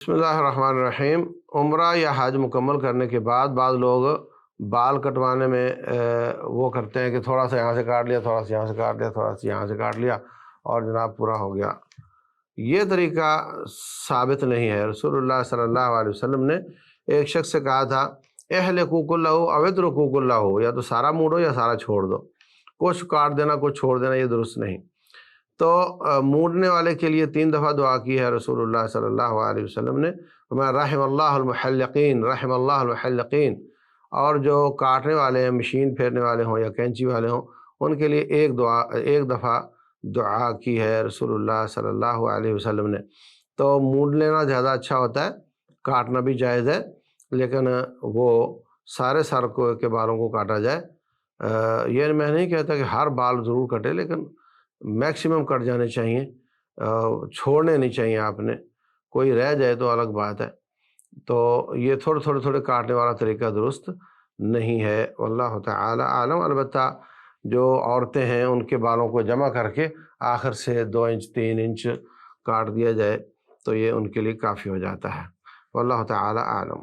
بسم اللہ الرحمن الرحیم۔ عمرہ یا حج مکمل کرنے کے بعد بعض لوگ بال کٹوانے میں وہ کرتے ہیں کہ تھوڑا سا یہاں سے کاٹ لیا، تھوڑا سا یہاں سے کاٹ لیا، تھوڑا سا یہاں سے کاٹ لیا اور جناب پورا ہو گیا۔ یہ طریقہ ثابت نہیں ہے۔ رسول اللہ صلی اللہ علیہ وسلم نے ایک شخص سے کہا تھا احلقوا کلہ او اترکوا کلہ، یا تو سارا موڑو یا سارا چھوڑ دو، کچھ کاٹ دینا کچھ چھوڑ دینا یہ درست نہیں۔ تو موڑنے والے کے لیے 3 دفعہ دعا کی ہے رسول اللہ صلی اللہ علیہ وسلم نے، فرمایا رحم اللہ المحلقین، رحم اللہ المحلقین۔ اور جو کاٹنے والے ہیں، مشین پھیرنے والے ہوں یا کینچی والے ہوں، ان کے لیے ایک دفعہ دعا کی ہے رسول اللہ صلی اللہ علیہ وسلم نے۔ تو موڑ لینا زیادہ اچھا ہوتا ہے، کاٹنا بھی جائز ہے، لیکن وہ سارے سر کے بالوں کو کاٹا جائے۔ یہ میں نہیں کہتا کہ ہر بال ضرور کٹے، لیکن میکسیمم کٹ جانے چاہیے، چھوڑنے نہیں چاہیے آپ نے۔ کوئی رہ جائے تو الگ بات ہے۔ تو یہ تھوڑے کاٹنے والا طریقہ درست نہیں ہے، واللہ تعالی عالم۔ البتہ جو عورتیں ہیں ان کے بالوں کو جمع کر کے آخر سے 2 انچ 3 انچ کاٹ دیا جائے تو یہ ان کے لیے کافی ہو جاتا ہے، واللہ تعالی عالم۔